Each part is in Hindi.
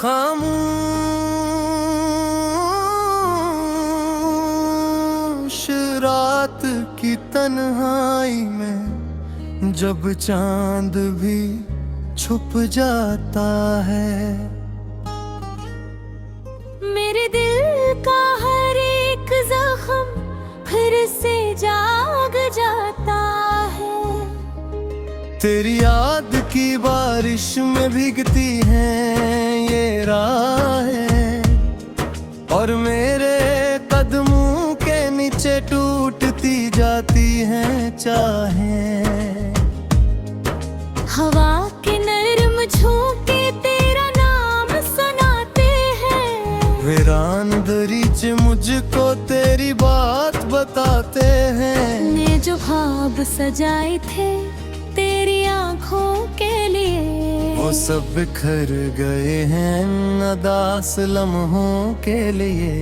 खामोश रात की तन्हाई में जब चांद भी छुप जाता है, मेरे दिल का हर एक जख्म फिर से जाग जाता है। तेरी याद की बारिश में भीगती हैं ये राहें, और मेरे कदमों के नीचे टूटती जाती हैं चाहें। हवा के नरम झोंके तेरा नाम सुनाते हैं, वीरान दरीचे मुझको तेरी बात बताते हैं। ने जो ख्वाब सजाए थे तेरी आँखों के लिए, वो सब बिखर गए हैं उदास लम्हों के लिए।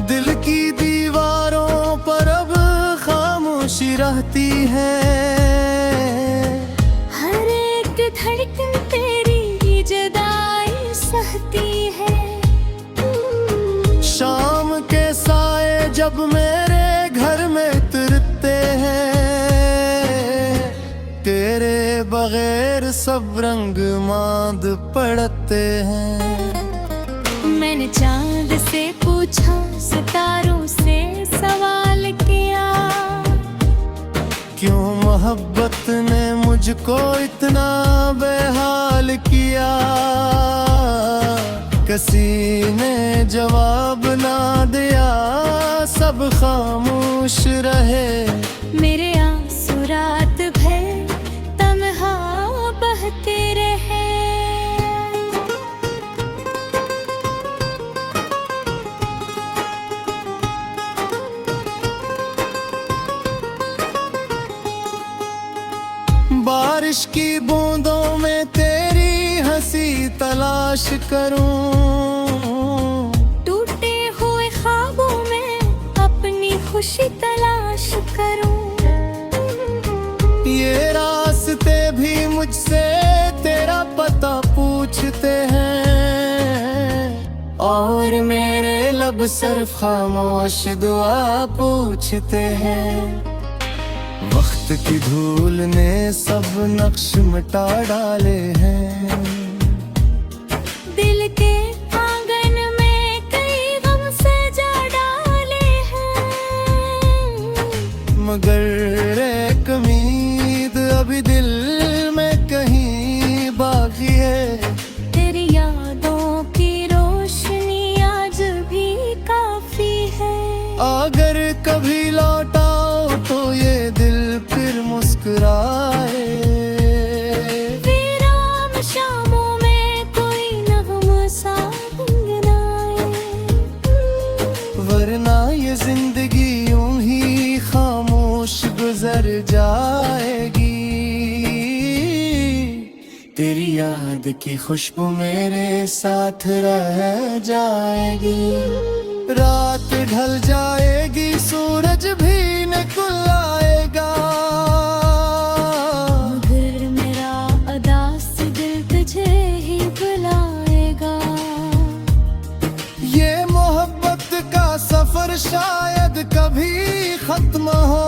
दिल की दीवारों पर अब खामोशी रहती है, हर एक धड़कन तेरी जुदाई सहती है। शाम के साए जब मेरे घर में उतरते हैं, तेरे बगैर सब रंग मांद पड़ते हैं। मैंने चांद से पूछा, सितारों से सवाल किया, क्यों मोहब्बत ने मुझको इतना बेहाल किया। किसी ने जवाब ना दिया, सब खामोश रहे। मेरे आंसू रात भर तन्हा बहते रहे। बारिश की बूंदों में तेरी हंसी तलाश करूं, टूटे हुए ख्वाबों में अपनी खुशी तलाश करूं। ये रास्ते भी मुझसे तेरा पता पूछते हैं, और मेरे लब सिर्फ खामोश दुआ पूछते हैं। वक्त की धूल ने सब नक्श मिटा डाले हैं, दिल के आंगन में कई गम सजा डाले हैं, मगर एक उम्मीद अभी दिल में कहीं बाकी है। तेरी यादों की रोशनी आज भी काफी है। अगर कभी लौटाओ तो ये दिल फिर मुस्कुराए, वीरान शामों में कोई नगमा सा गुनगुनाए, वरना ये जिंदगी यूं ही खामोश गुजर जाएगी। तेरी याद की खुशबू मेरे साथ रह जाएगी। रात ढल जाएगी, सूरज भी निकल आएगा, मगर मेरा अदास दिल तुझे ही बुलाएगा। ये मोहब्बत का सफर शायद कभी खत्म हो,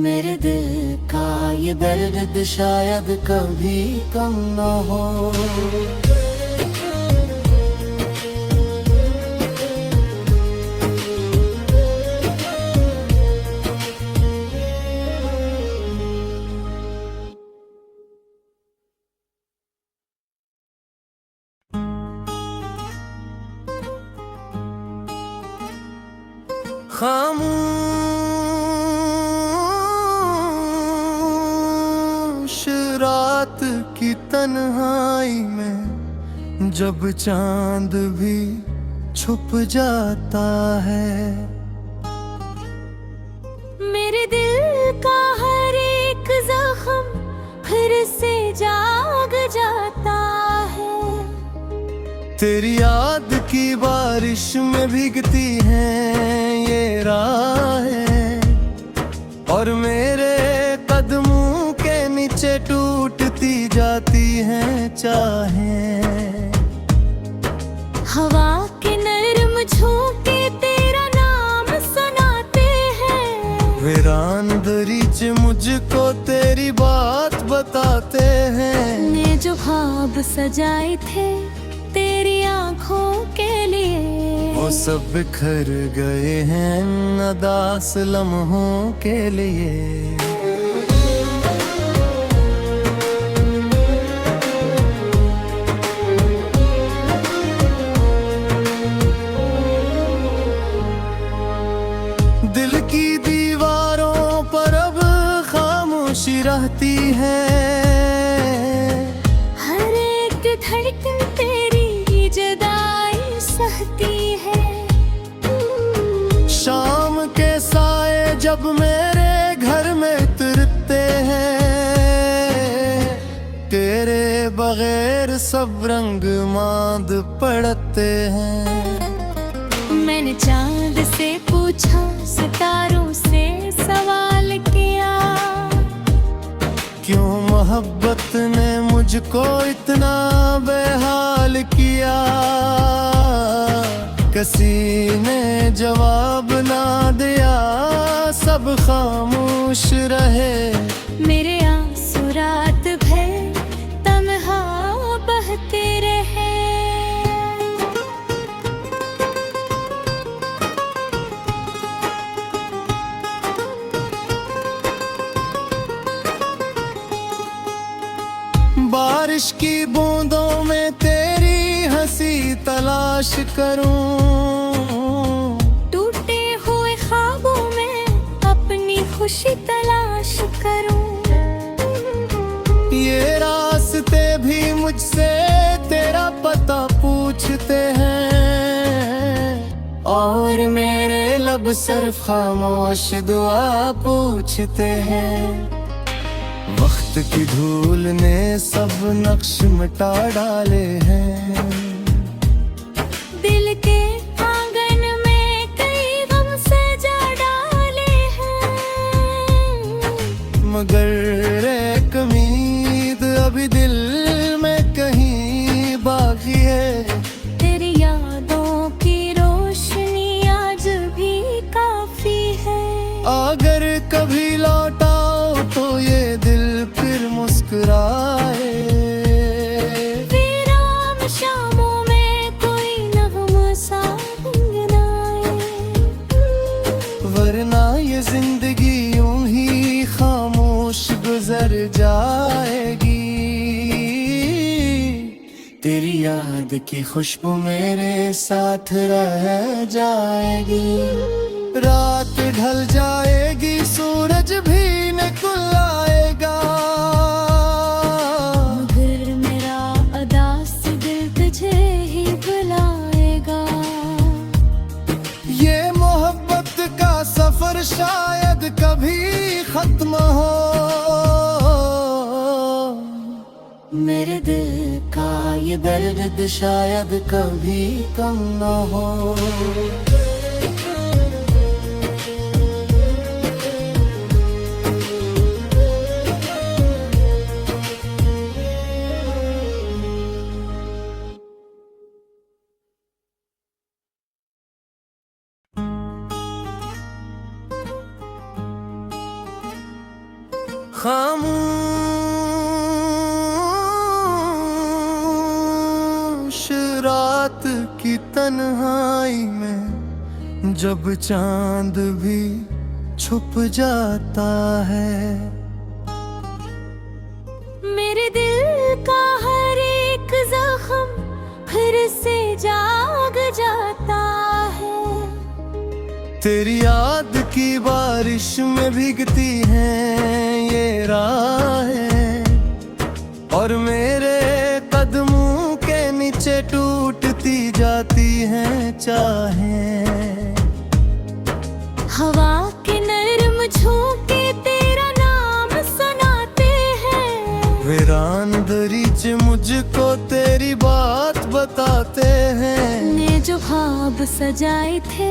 मेरे दिल का ये दर्द शायद कभी कम न हो। खामोश रात की तन्हाई में जब चांद भी छुप जाता है, मेरे दिल का हर एक जख्म फिर से जाग जाता है। तेरी याद की बारिश में भीगती हैं ये राहें, और मेरे कदमों के नीचे टूटती जाती हैं चाहें। हवा के नरम झोंके तेरा नाम सुनाते हैं, वीरान दरीचे मुझको तेरी बात बताते हैं। ने जो ख्वाब सजाए थे तेरी आंखों के लिए, वो सब बिखर गए हैं उदास लम्हों के लिए। दिल की दीवारों पर अब खामोशी रहती है, हर एक धड़कन तेरी जुदाई सहती है। शाम के साए जब मेरे घर में उतरते हैं, तेरे बगैर सब रंग मांद पड़ते हैं। मैंने चांद से पूछा, सितारों से सवाल किया, क्यों मोहब्बत ने मुझको इतना बेहाल किया। किसी ने जवाब ना दिया, सब खामोश रहे। मेरे आंसू रात भर तन्हा बहते रहे। बारिश की बूंदों में तेरी हंसी तलाश करूं, टूटे हुए ख्वाबों में अपनी खुशी तलाश करूं। ये रास्ते भी मुझसे तेरा पता पूछते हैं, और मेरे लब सिर्फ खामोश दुआ पूछते हैं। वक्त की धूल ने सब नक्श मिटा डाले हैं, दिल के आंगन में कई गम सजा डाले हैं, मगर एक उम्मीद अभी दिल में कहीं बाकी है। तेरी यादों की रोशनी आज भी काफी है। अगर कभी लौटाओ तो ये दिल फिर मुस्कुराए, वीरान शामों में कोई नगमा सा गुनगुनाए, वरना ये जिंदगी यूं ही खामोश गुजर जाएगी। तेरी याद की खुशबू मेरे साथ रह जाएगी। रात ढल जाएगी, सूरज भी निकल आएगा, मगर मेरा अदास दिल तुझे ही बुलाएगा। ये मोहब्बत का सफर शायद कभी खत्म हो, मेरे दिल का ये दर्द शायद कभी कम न हो। खामोश रात की तन्हाई में जब चांद भी छुप जाता है, मेरे दिल का हर एक जख्म फिर से जाग जाता है। तेरी याद की बारिश में भीगती हैं ये राहें, और मेरे कदमों के नीचे टूटती जाती हैं चाहें। हवा के नरम झोंके तेरा नाम सुनाते हैं, वीरान दरीच मुझको तेरी बात बताते हैं। ने जो ख्वाब सजाए थे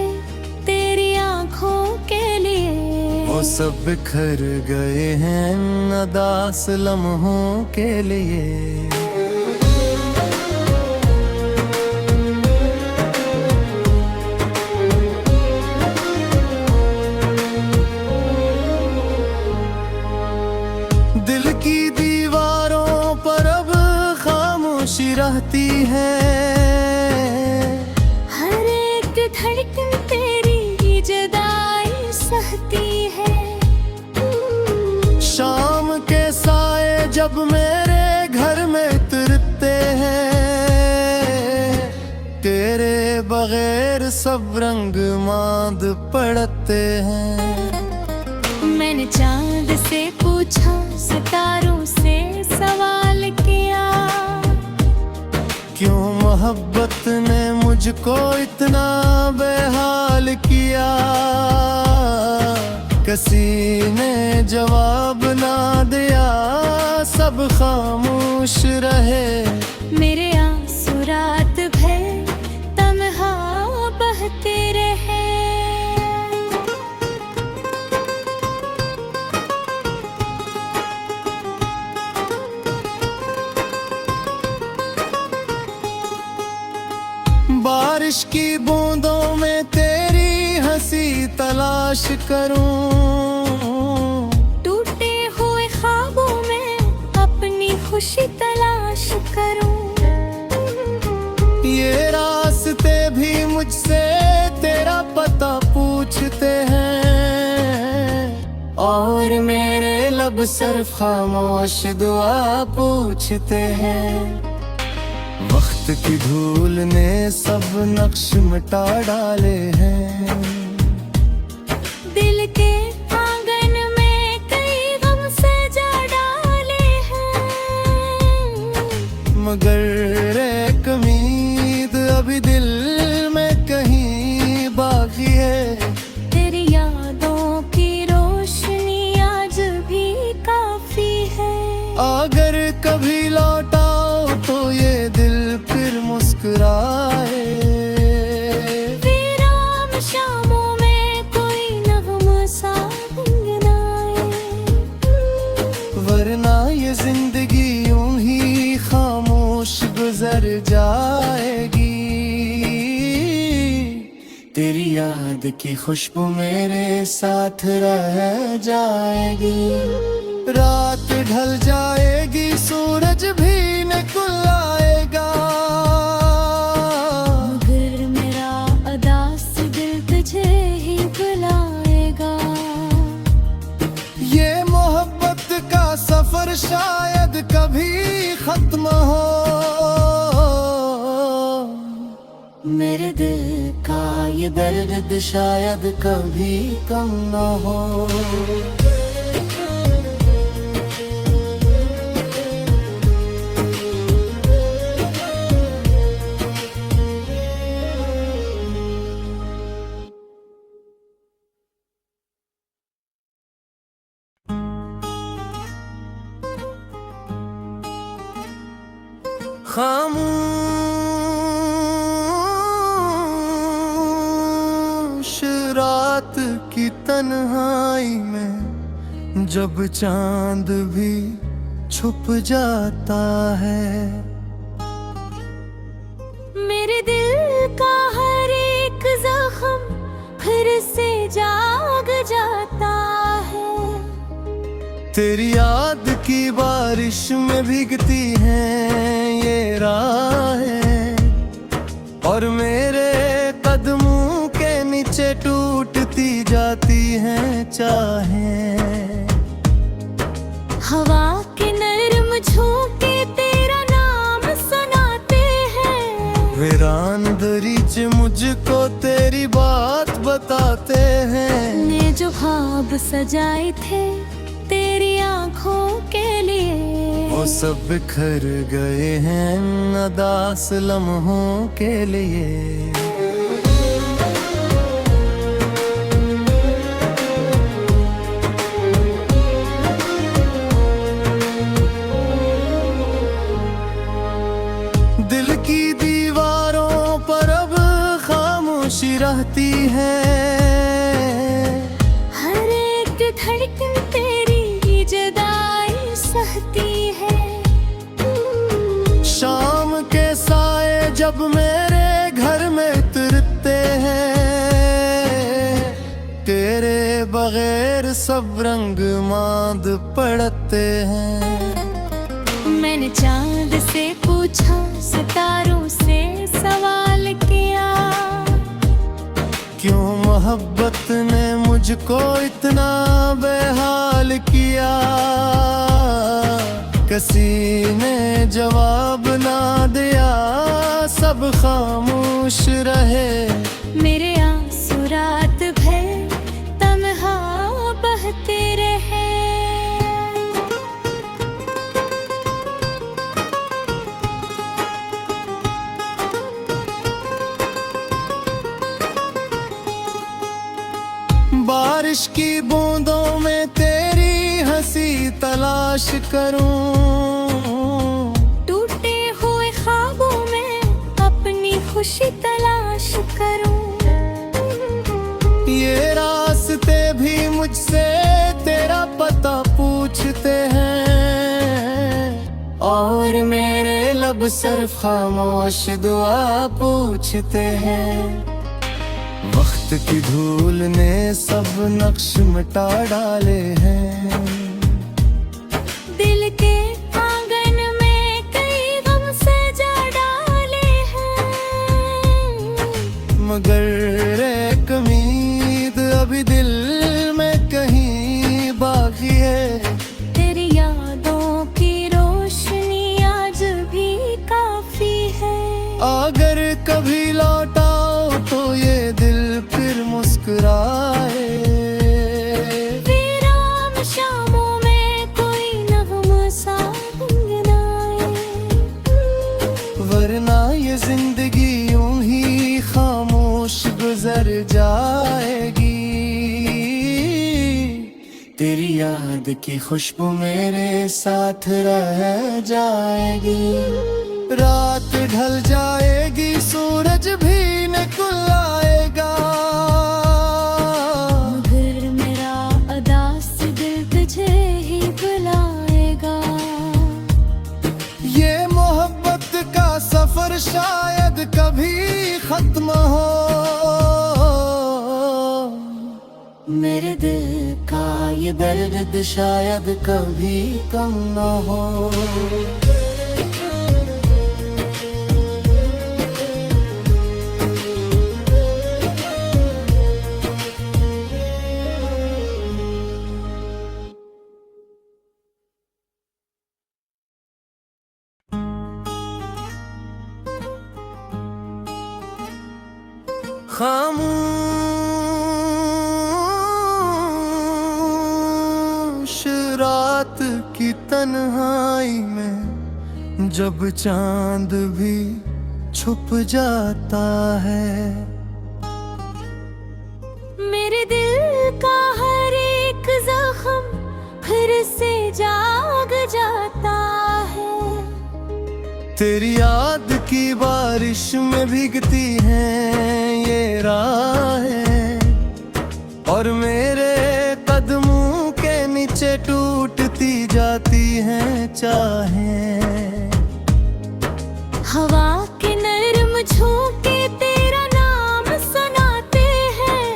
तेरी आंखों के लिए, वो सब बिखर गए हैं उदास लम्हों के लिए। दिल की दीवारों पर अब खामोशी रहती है। हर एक धड़कन तेरी जुदाई सहती है। शाम के साए जब मेरे घर में उतरते हैं, तेरे बगैर सब रंग मांद पड़ते हैं। मैंने चांद से पूछा, सितारों से सवाल किया, क्यों मोहब्बत ने मुझको इतना बेहाल किया। किसी ने जवाब ना दिया, सब खामोश रहे। मेरे आंसू रात भर तन्हा बहते रहे। बारिश की बूंदों में तेरी हंसी तलाश करूं, टूटे हुए ख्वाबों में अपनी खुशी तलाश करूं। ये रास्ते भी मुझसे तेरा पता पूछते हैं, और मेरे लब सिर्फ खामोश दुआ पूछते हैं। वक्त की धूल ने सब नक्श मिटा डाले हैं। दिल के आंगन में कई गम सजा डाले हैं, मगर एक उम्मीद अभी दिल में कहीं बाकी है। तेरी यादों की रोशनी आज भी काफी है। अगर कभी लौटाओ तो ये दिल फिर मुस्कुराए। वीरान शामों में कोई नगमा सा गुनगुनाए, वरना ये जिंदगी यूं ही खामोश गुजर जाएगी। तेरी याद की खुशबू मेरे साथ रह जाएगी। रात ढल जाएगी, सूरज भी निकल आएगा, मगर मेरा अदास दिल तुझे ही बुलाएगा। ये मोहब्बत का सफर शायद कभी खत्म हो। मेरे दिल का ये दर्द शायद कभी कम न हो। खामोश रात की तन्हाई में जब चांद भी छुप जाता है, मेरे दिल का हर एक जख्म फिर से जाग जाता है। तेरी याद की बारिश में भीगती हैं ये राहें, और मेरे कदमों के नीचे टूटती जाती हैं चाहें। हवा के नरम झोंके तेरा नाम सुनाते हैं, वीरान दरीच मुझको तेरी बात बताते हैं। ने जो ख्वाब सजाए थे तेरी आंखों के लिए, वो सब बिखर गए हैं उदास लम्हों के लिए। सहती है। शाम के साए जब मेरे घर में उतरते हैं, तेरे बगैर सब रंग मांद पड़ते हैं। मैंने चांद से पूछा, सितारों से सवाल किया, क्यों मोहब्बत ने मुझको इतना बेहाल किया। किसी ने जवाब ना दिया, सब खामोश रहे। मेरे आंसू रात भर तन्हा बहते रहे। बारिश की बूंदों में तेरी हंसी तलाश करूं, टूटे हुए ख्वाबों में अपनी खुशी तलाश करूं। ये रास्ते भी मुझसे तेरा पता पूछते हैं, और मेरे लब सिर्फ खामोश दुआ पूछते हैं। वक्त की धूल ने सब नक्श मिटा डाले हैं, दिल के आंगन में कई गम सजा डाले हैं। मगर एक उम्मीद अभी दिल में कहीं बाकी है। तेरी यादों की रोशनी आज भी काफी है। अगर कभी लौटाओ तो ये दिल फिर मुस्कुराए। वीरान शामों में कोई नगमा सा गुनगुनाए, वरना ये जिंदगी यूं ही खामोश गुजर जाएगी। तेरी याद की खुशबू मेरे साथ रह जाएगी। रात ढल जाएगी, सूरज भी निकल आएगा, मगर मेरा अदास दिल तुझे ही बुलाएगा। ये मोहब्बत का सफर शायद कभी खत्म हो। मेरे दिल का ये दर्द शायद कभी कम न हो। खामोश रात की तन्हाई में जब चांद भी छुप जाता है, मेरे दिल का हर एक जख्म फिर से जाग जाता है। तेरी याद की बारिश में भीगती हैं ये राहें, और मेरे कदमों के नीचे टूटती जाती हैं चाहें। हवा के नरम झोंके तेरा नाम सुनाते हैं,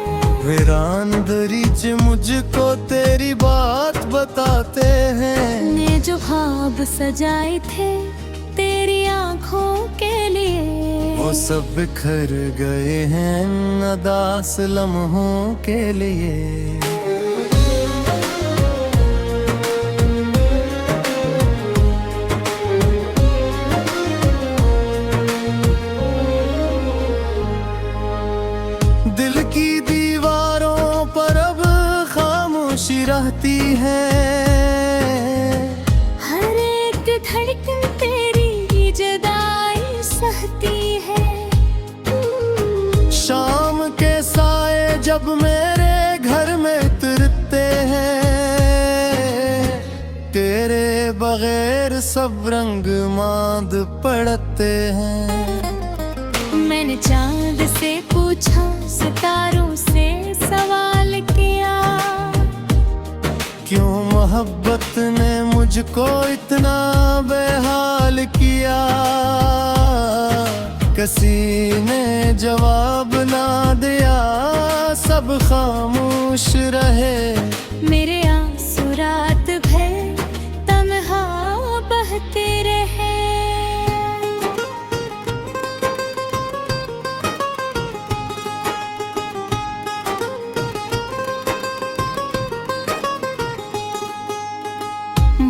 वीरान दरीचे मुझको तेरी बात बताते हैं। ने जो ख्वाब सजाए थे तेरी आंखों के लिए, वो सब बिखर गए हैं उदास लम्हों के लिए। दिल की दीवारों पर अब खामोशी रहती है, हर एक धड़कन तेरी जुदाई सहती है। शाम के साए जब मेरे घर में उतरते हैं, तेरे बगैर सब रंग मांद पड़ते हैं। मैंने चांद से पूछा, सितारों से सवाल किया, क्यों मोहब्बत ने मुझको इतना बेहाल किया, किसी ने जवाब ना दिया, सब खामोश रहे। मेरे आंसू रात भर तन्हा बहते रहे।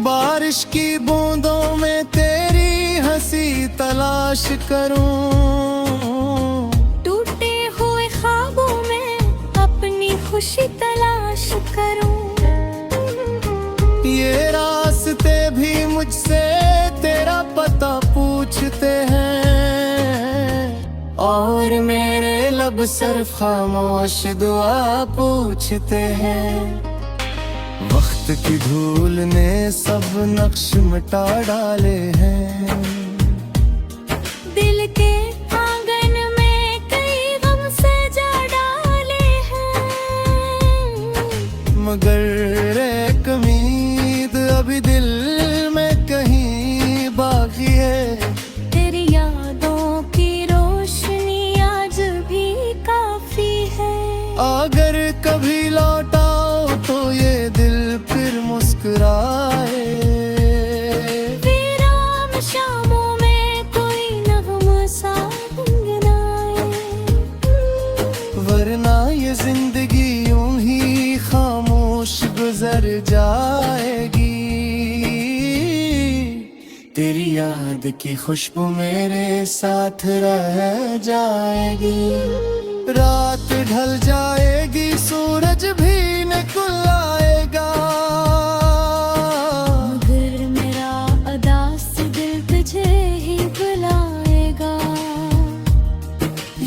बारिश की बूंदों में तेरी हंसी तलाश करूं, टूटे हुए ख्वाबों में अपनी खुशी तलाश करूं। ये रास्ते भी मुझसे तेरा पता पूछते हैं, और मेरे लब सिर्फ खामोश दुआ पूछते हैं। वक्त की धूल ने सब नक्श मिटा डाले हैं, दिल के आंगन में कई गम सजा डाले हैं, मगर एक उम्मीद अभी दिल में कहीं बाकी है। तेरी यादों की रोशनी आज भी काफी है। अगर कभी लौटाओ तो ये दिल फिर मुस्कुराए, वीरान शामों में कोई नगमा सा गुनगुनाए, वरना ये जिंदगी यूं ही खामोश गुजर जाएगी। तेरी याद की खुशबू मेरे साथ रह जाएगी। रात ढल जाएगी, सूरज भी निकल आएगा, मगर मेरा अदास दिल तुझे ही बुलाएगा।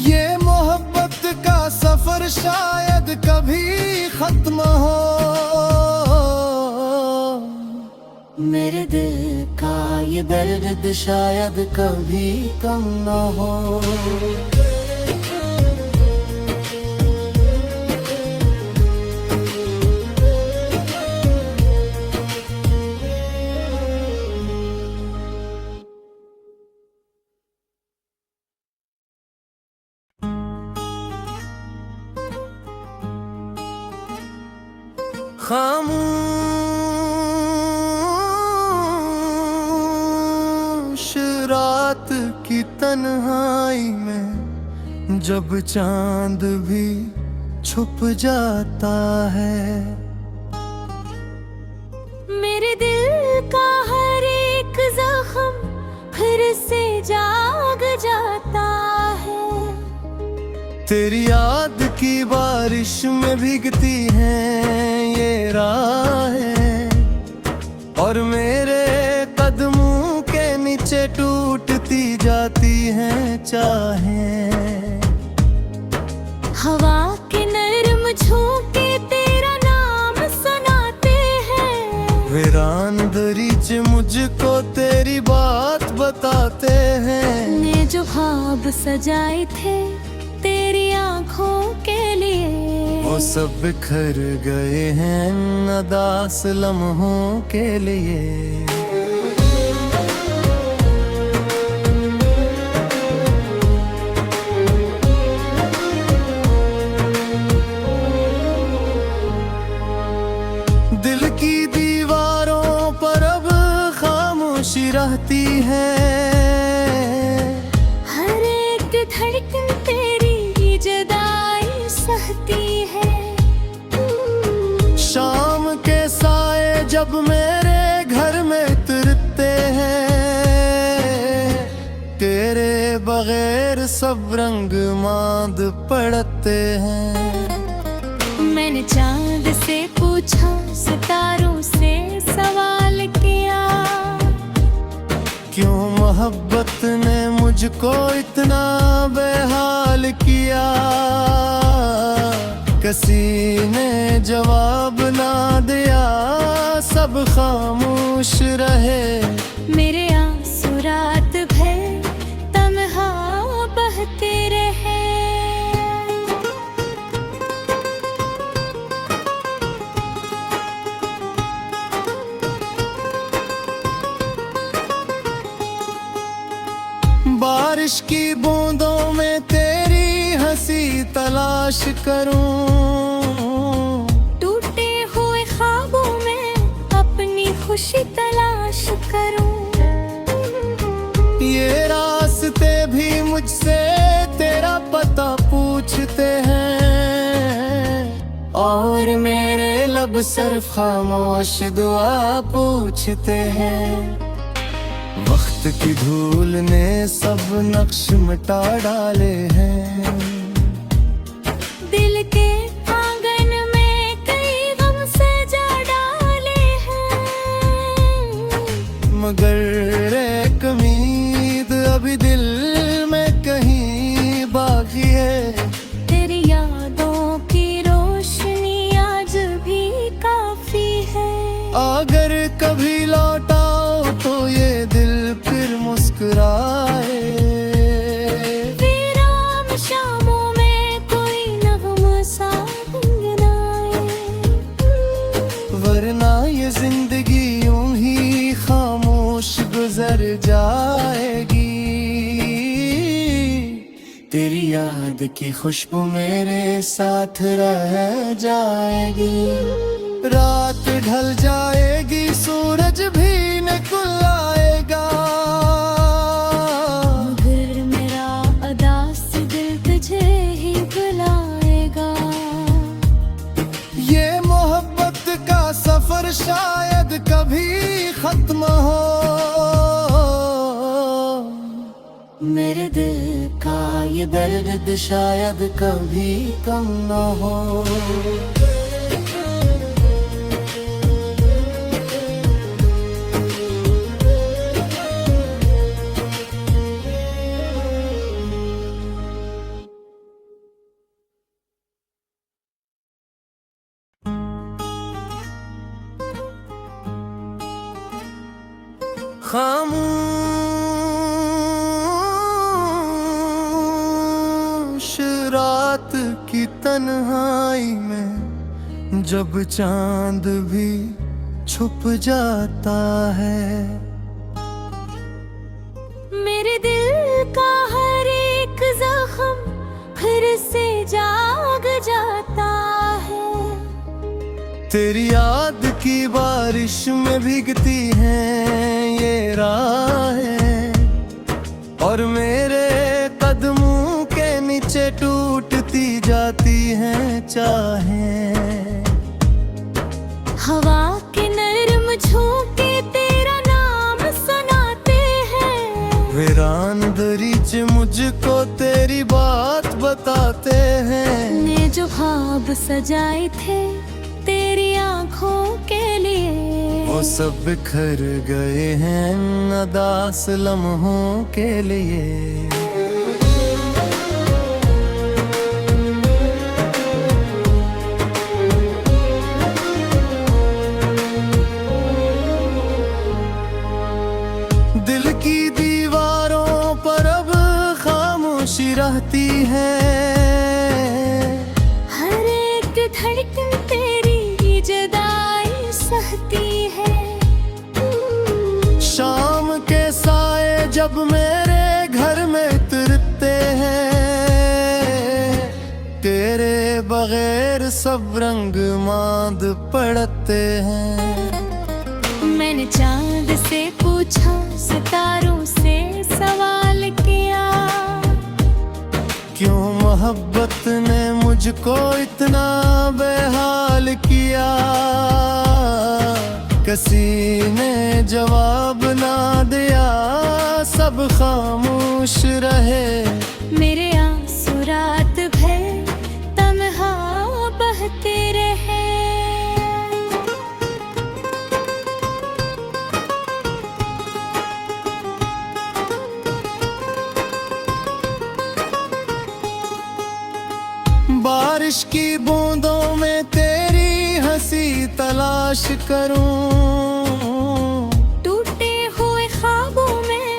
ये मोहब्बत का सफर शायद कभी खत्म हो, मेरे दिल का ये दर्द शायद कभी कम न हो। खामोश रात की तन्हाई में जब चांद भी छुप जाता है, मेरे दिल का हर एक जख्म फिर से जाग जाता है। तेरी याद की बारिश में भीगती हैं ये राहें, और मेरे कदमों के नीचे टूटती जाती हैं चाहें। हवा के नरम झोंके तेरा नाम सुनाते हैं, वीरान दरीचे मुझको तेरी बात बताते हैं। ने जो ख्वाब सजाए थे तेरी आंखों के लिए, वो सब बिखर गए हैं उदास लम्हों के लिए। दिल की दीवारों पर अब खामोशी रहती है, हर एक धड़कन तेरी जुदाई सहती है। शाम के साए जब मेरे घर में उतरते हैं, तेरे बगैर सब रंग मांद पड़ते हैं। मैंने चांद से पूछा, सितारों से सवाल किया, क्यों मोहब्बत ने मुझको इतना बेहाल किया, किसी ने जवाब ना दिया, सब खामोश रहे। मेरे आंसू रात भर तन्हा बहते रहे। बारिश की बूंदों में तेरी हंसी तलाश करूं, टूटे हुए ख्वाबों में अपनी खुशी तलाश करूं। ये रास्ते भी मुझसे तेरा पता पूछते हैं, और मेरे लब सिर्फ खामोश दुआ पूछते हैं। वक्त की धूल ने सब नक्श मिटा डाले हैं, दिल के आंगन में कई गम सजा डाले हैं, मगर एक उम्मीद अभी दिल में कहीं बाकी है। तेरी यादों की रोशनी आज भी काफी है। अगर कभी लौटाओ तो ये दिल फिर मुस्कुराए, वीरान शामों में कोई नगमा सा गुनगुनाए, वरना ये जिंदगी यूं ही खामोश गुजर जाएगी। तेरी याद की खुशबू मेरे साथ रह जाएगी। रात ढल जाएगी, सूरज भी निकल आएगा, मगर मेरा अदास दिल तुझे ही बुलाएगा। ये मोहब्बत का सफर शायद कभी खत्म हो, मेरे दिल का ये दर्द शायद कभी कम न हो। खामोश रात की तन्हाई में जब चांद भी छुप जाता है, मेरे दिल का हर एक जख्म फिर से जाग जाता है। तेरी याद की बारिश में भीगती हैं ये राहें, और मेरे कदमों के नीचे टूटती जाती हैं चाहें। हवा के नरम झोंके तेरा नाम सुनाते हैं, वीरान दरीचे मुझको तेरी बात बताते हैं। ने जो ख्वाब सजाए थे तेरी आंखों के लिए, वो सब बिखर गए हैं उदास लम्हों के लिए। दिल की दीवारों पर अब खामोशी रहती है, हर एक धड़कन तेरी जुदाई सहती है। शाम के साए जब मेरे घर में उतरते हैं, तेरे बगैर सब रंग मांद पड़ते हैं। मैंने चांद से पूछा, सितारों से सवाल किया, क्यों मोहब्बत ने मुझको इतना बेहाल किया। किसी ने जवाब ना दिया, सब खामोश रहे। मेरे आंसू रात भर तन्हा बहते रहे। बारिश की बूंदों में तेरी हंसी तलाश करूं, टूटे हुए ख्वाबों में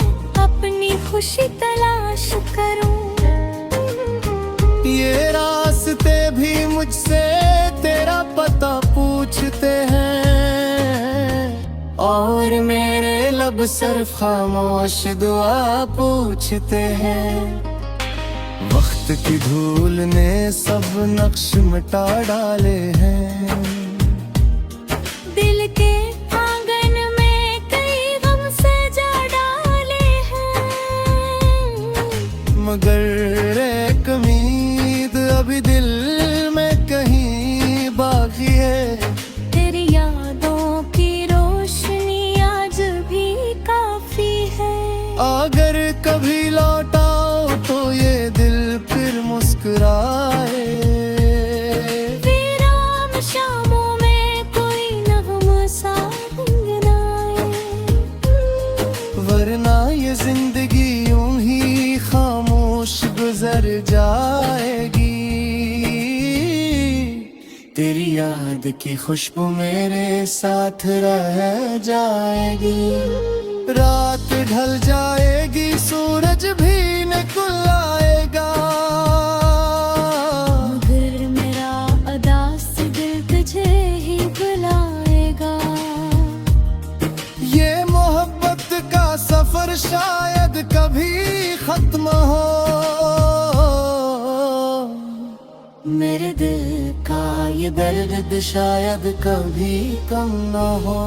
अपनी खुशी तलाश करूं। ये रास्ते भी मुझसे तेरा पता पूछते हैं, और मेरे लब अब सिर्फ खामोश दुआ पूछते हैं। वक्त की धूल ने सब नक्श मिटा डाले हैं। दिल के आंगन में कई गम सजा डाले हैं, मगर एक उम्मीद अभी दिल में कहीं बाकी है। तेरी यादों की रोशनी आज भी काफी है। अगर कभी लौटाओ तो ये दिल फिर मुस्कुराए। वीरान शामों में कोई नगमा सा गुनगुनाए, वरना ये जिंदगी यूं ही खामोश गुजर जाएगी। तेरी याद की खुशबू मेरे साथ रह जाएगी। रात ढल जाएगी, सूरज भी निकल आएगा, मगर मेरा अदास दिल तुझे ही बुलाएगा। ये मोहब्बत का सफर शायद कभी खत्म हो। मेरे दिल का ये दर्द शायद कभी कम न हो।